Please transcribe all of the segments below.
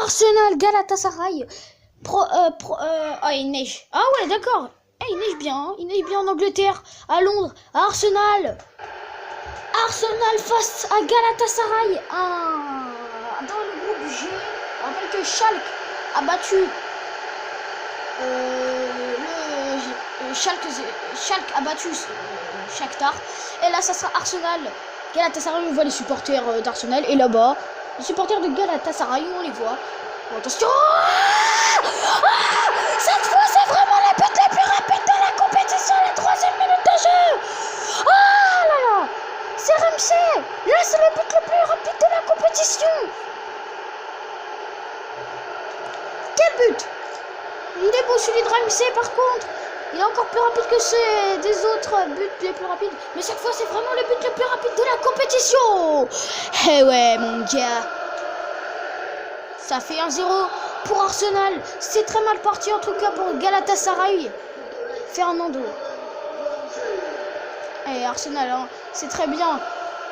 Arsenal, Galatasaray. Ah, il neige. Ah ouais, d'accord. Il neige bien. Hein. Il neige bien en Angleterre, à Londres, à Arsenal. Arsenal face à Galatasaray. Dans le groupe G, avec Schalke a battu Schalke a battu Shakhtar. Et là, ça sera Arsenal. Galatasaray, on voit les supporters d'Arsenal. Et là-bas, les supporters de Galatasaray, on les voit. Oh, attention. Cette fois, c'est vraiment la but la plus rapide de la compétition. La 3e minute de jeu. Ah là là. C'est Ramsey. Là, c'est le but le plus rapide de la compétition. Quel but. Il est beau celui de Ramsey, par contre. Il est encore plus rapide que ceux des autres buts les plus rapides. Mais cette fois, c'est vraiment le but le plus rapide de la compétition. Eh ouais, mon gars. Ça fait 1-0 pour Arsenal. C'est très mal parti, en tout cas, pour Galatasaray. Fernando. Et Arsenal, hein, c'est très bien.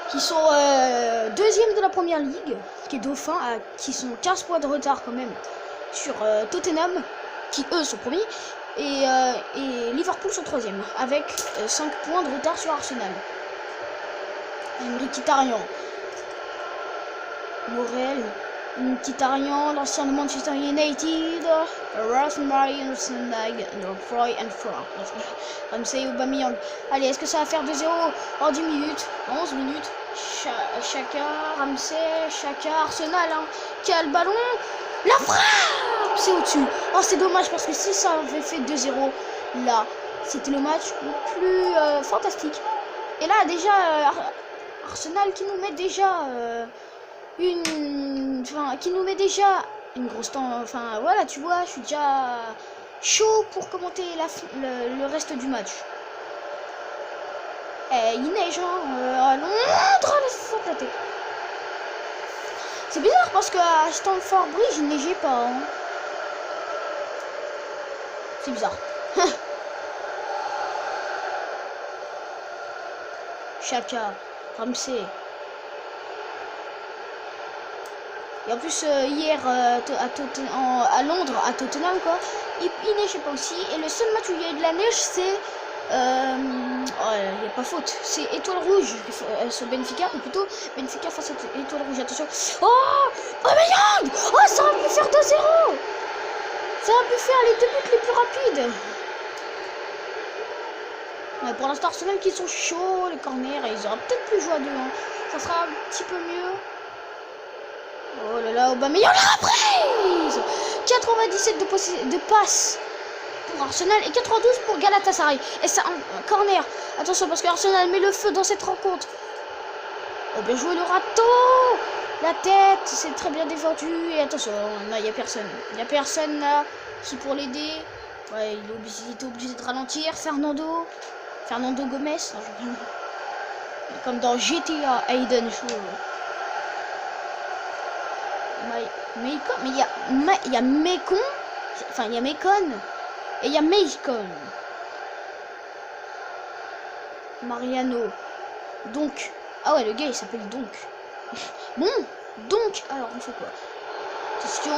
Qui sont 2e de la première ligue. Qui est dauphin, qui sont 15 points de retard quand même sur Tottenham. Qui, eux, sont premiers. Et Liverpool sont 3e avec 5 points de retard sur Arsenal. Mkhitaryan, Morel, Mkhitaryan, l'ancien de Manchester United, Rosemary, Snag, Froy and Frank, Ramsey, Aubameyang. Allez, est-ce que ça va faire 2-0 en 10 minutes, 11 minutes? Chaka, Ramsey, Chaka, Arsenal, hein. Quel ballon! La frappe! C'est au-dessus. Oh, c'est dommage parce que si ça avait fait 2-0, là, c'était le match le plus fantastique. Et là, déjà, Arsenal qui nous met déjà une grosse temps. Enfin, voilà, tu vois, je suis déjà chaud pour commenter le reste du match. Il neige, hein, à Londres, laisse-moi éclater. C'est bizarre parce qu'à Stamford Bridge, il neigeait pas. Hein. C'est bizarre. Chaka, Ramsey. Et en plus, hier, à Londres, à Tottenham, quoi, il neigeait pas aussi. Et le seul match où il y a eu de la neige, c'est... il n'y a pas faute. C'est Étoile Rouge sur Benfica, ou plutôt Benfica face à Étoile Rouge. Attention. Oh, Aubameyang. Oh, ça aurait pu faire 2-0. Ça aurait pu faire les 2 buts les plus rapides. Mais pour l'instant, Arsenal qui sont chauds, les corners, et ils auraient peut-être pu jouer à 2. Hein. Ça sera un petit peu mieux. Oh là là, Aubameyang, la reprise. 97 de passes pour Arsenal et 92 pour Galatasaray. Et ça, un corner. Attention parce que Arsenal met le feu dans cette rencontre. Oh, bien joué le râteau. La tête, c'est très bien défendu. Et attention, là, il n'y a personne. Il n'y a personne là qui pour l'aider. Ouais, il était obligé de ralentir. Fernando Gomez. Comme dans GTA Aiden Show. Mais il y a Mekon. Enfin, il y a Mekon. Et il y a Meikon. Mariano. Donc. Ah ouais, le gars il s'appelle Donc. Bon, donc. Alors, on fait quoi? Attention.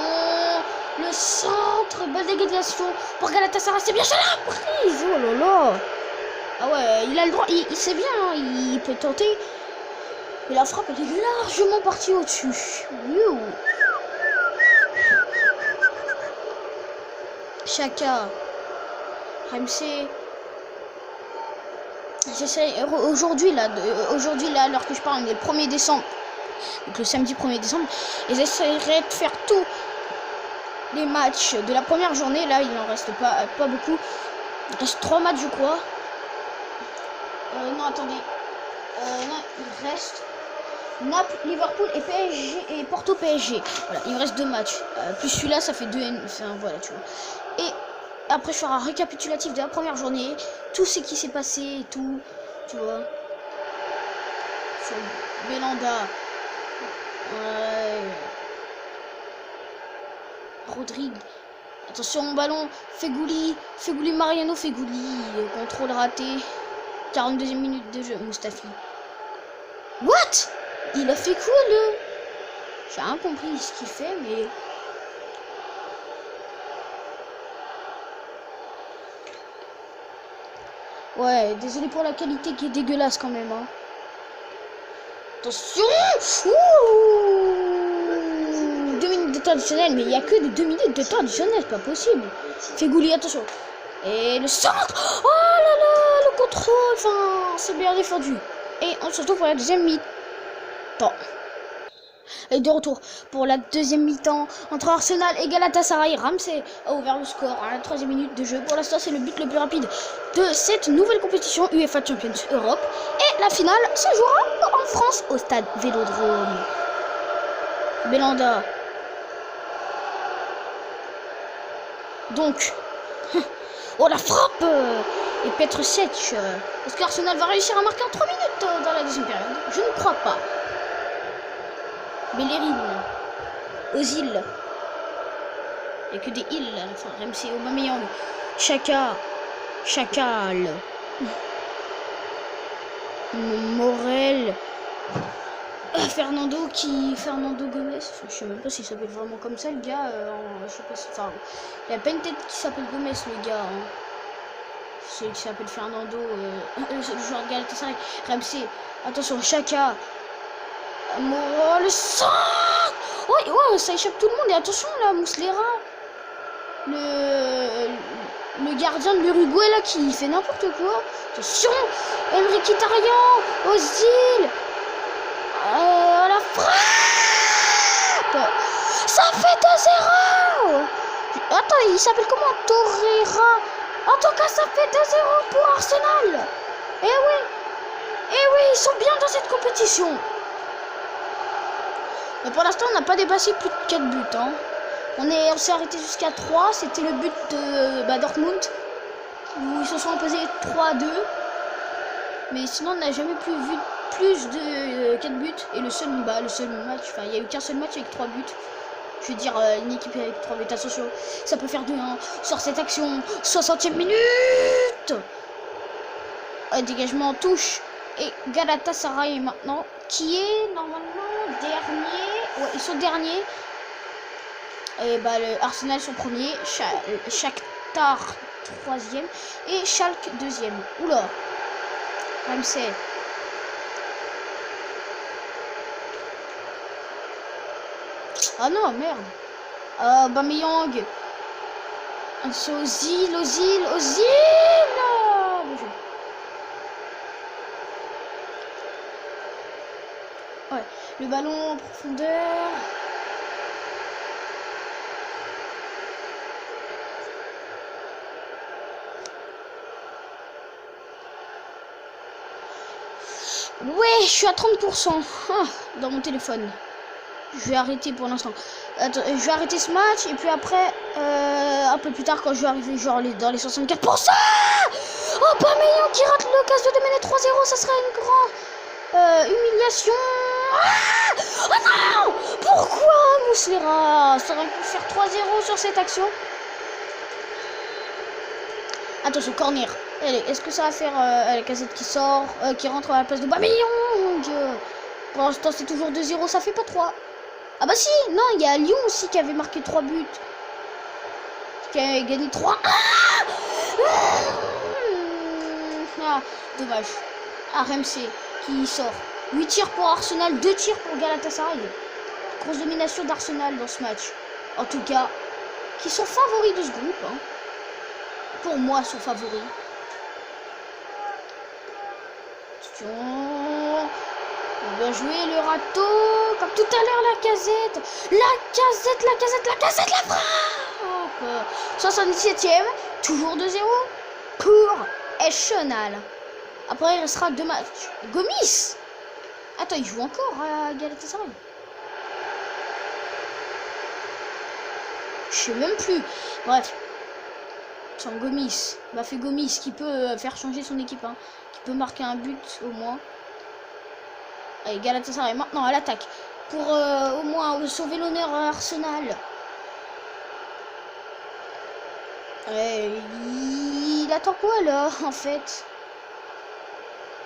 Le centre. Balle d'égalisation pour Galatasaray. C'est bien, j'ai la prise. Oh là là. Ah ouais, il a le droit. Il sait bien. Hein, il peut tenter. Mais la frappe, elle est largement partie au-dessus. Chaka. Ramsey. J'essaie aujourd'hui là, alors que je parle, on est le 1er décembre. Donc le samedi 1er décembre. Et j'essaierai de faire tous les matchs de la première journée. Là, il n'en reste pas beaucoup. Il reste 3 matchs, je crois. Non, attendez. Non, il reste Naples, Liverpool et PSG et Porto PSG. Voilà, il me reste 2 matchs. Plus celui-là, ça fait 2. Enfin, voilà, tu vois. Et après, je ferai un récapitulatif de la première journée. Tout ce qui s'est passé et tout. Tu vois. Sur Belanda. Rodrigue. Attention, ballon. Fegouli, Mariano, Fegouli. Contrôle raté. 42e minute de jeu. Mustafi. What? Il a fait quoi, le... J'ai rien compris ce qu'il fait, mais... Ouais, désolé pour la qualité qui est dégueulasse quand même. Hein. Attention. Ouh, 2 minutes de temps additionnel, mais il n'y a que des 2 minutes de temps additionnel, c'est pas possible. Fégouli, attention. Et le centre. Oh là là, le contrôle. Enfin, c'est bien défendu. Et on se retrouve pour la deuxième mi-temps. Et de retour pour la deuxième mi-temps entre Arsenal et Galatasaray. Ramsey a ouvert le score à la 3e minute de jeu. Pour l'instant, c'est le but le plus rapide de cette nouvelle compétition UEFA Champions Europe. Et la finale se jouera en France au stade Vélodrome. Belanda. Donc, oh la frappe. Et Petrosec. Est-ce qu'Arsenal va réussir à marquer en 3 minutes dans la deuxième période? Je ne crois pas. Bellerin, Ozil, il n'y a que des îles à la fin. Ramsey, Aubameyang, Chaka, Chacal, Morel, Fernando Gomez. Enfin, je sais même pas s'il s'appelle vraiment comme ça le gars. Je sais pas si, enfin, il a pas une tête qui s'appelle Gomez le gars. Hein. Celui qui s'appelle Fernando, le joueur de Galatasaray. Ramsey, attention, Chaka. Oh, le sang. Oh, ça échappe tout le monde. Et attention là, Muslera, le gardien de l'Uruguay là qui fait n'importe quoi. Attention, Enrique Tarian, Ozil, la frappe. Ça fait 2-0. Attends, il s'appelle comment? Torreira. En tout cas, ça fait 2-0 pour Arsenal. Eh oui, ils sont bien dans cette compétition. Mais pour l'instant, on n'a pas dépassé plus de 4 buts. Hein. On s'est arrêté jusqu'à 3. C'était le but de Dortmund. Où ils se sont imposés 3-2. Mais sinon, on n'a jamais vu plus de 4 buts. Et le seul match, enfin, il n'y a eu qu'un seul match avec 3 buts. Je veux dire, une équipe avec 3 buts. Attention, ça peut faire 2-1 sur cette action. 60e minute. Dégagement en touche. Et Galatasaray maintenant, qui est normalement dernier. Ouais, ils sont derniers. Et bah, le Arsenal sont premiers. Shakhtar 3e. Et Schalke 2e. Oula. Ramsey. Ah non, merde. Aubameyang. C'est Ozil. Ouais, le ballon en profondeur. Ouais, je suis à 30% dans mon téléphone. Je vais arrêter pour l'instant. Attends, je vais arrêter ce match et puis après, un peu plus tard quand je vais arriver genre dans les 64%. Oh, Aubameyang qui rate l'occasion de mener 3-0, ça serait une grande humiliation. Oh non! Pourquoi Muslera? Ça aurait pu faire 3-0 sur cette action. Attention, corner. Allez, est-ce que ça va faire la Casette qui sort, qui rentre à la place de Aubameyang? Pour l'instant, c'est toujours 2-0, ça fait pas 3. Ah bah si, non, il y a Lyon aussi qui avait marqué 3 buts. Qui avait gagné 3. Dommage. Ramsey qui sort. 8 tirs pour Arsenal, 2 tirs pour Galatasaray. Grosse domination d'Arsenal dans ce match. En tout cas, qui sont favoris de ce groupe. Hein. Pour moi, sont favoris. Attention. Bien joué le râteau. Comme tout à l'heure, la casette. La frappe. 77e. Toujours 2-0 pour Arsenal. Après, il restera 2 matchs. Gomis. Attends, il joue encore à Galatasaray. Je sais même plus. Bref. Sans Gomis. Bah, fait Gomis qui peut faire changer son équipe. Hein. Qui peut marquer un but au moins. Allez, Galatasaray maintenant à l'attaque. Pour au moins sauver l'honneur à Arsenal. Il attend quoi là en fait?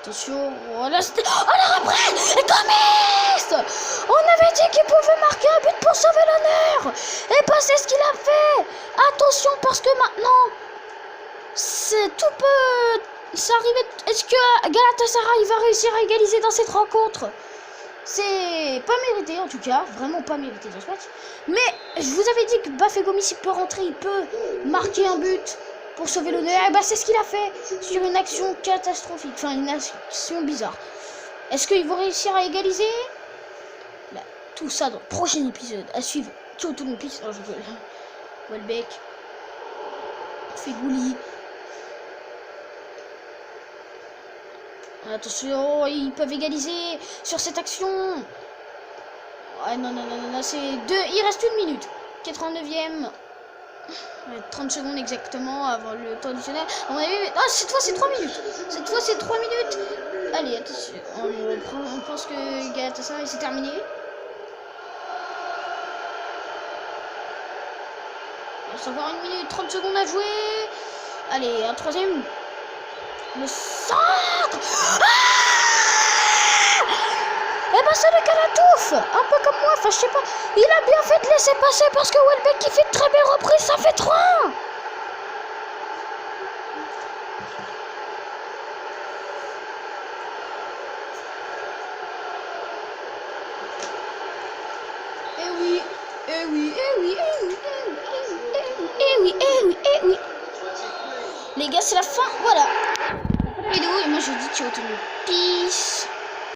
Attention, oh là après Gomis. On avait dit qu'il pouvait marquer un but pour sauver l'honneur. Et bah c'est ce qu'il a fait. Attention parce que maintenant tout ça arrivait. Est-ce que Galatasaray va réussir à égaliser dans cette rencontre? C'est pas mérité en tout cas, vraiment pas mérité dans ce match. Mais je vous avais dit que Bafégomis s'il peut rentrer, il peut marquer un but pour sauver l'honneur. Et bah c'est ce qu'il a fait sur une action catastrophique, enfin une action bizarre. Est-ce qu'ils vont réussir à égaliser? Là, tout ça dans le prochain épisode à suivre. Tout le piste. Oh, je rigole. Welbeck, Fegouli. Attention, ils peuvent égaliser sur cette action. Ouais, non, c'est 2. Il reste 1 minute. 89e. 30 secondes exactement avant le temps additionnel. On cette fois c'est 3 minutes. Cette fois c'est 3 minutes. Allez, attention. On pense que Galatasaray c'est terminé. Il reste encore 1 minute, 30 secondes à jouer. Allez, un troisième. Le centre. Eh ben c'est le Galatouf. Un peu comme moi, enfin je sais pas. Il a bien fait de laisser passer parce que Welbeck qui fait de très belles reprises, ça fait 3. Eh oui, eh oui, eh oui, eh oui, eh oui, eh oui, eh oui. Les gars, c'est la fin, voilà. Vidéo et moi je vous dis ciao tout le monde. Peace.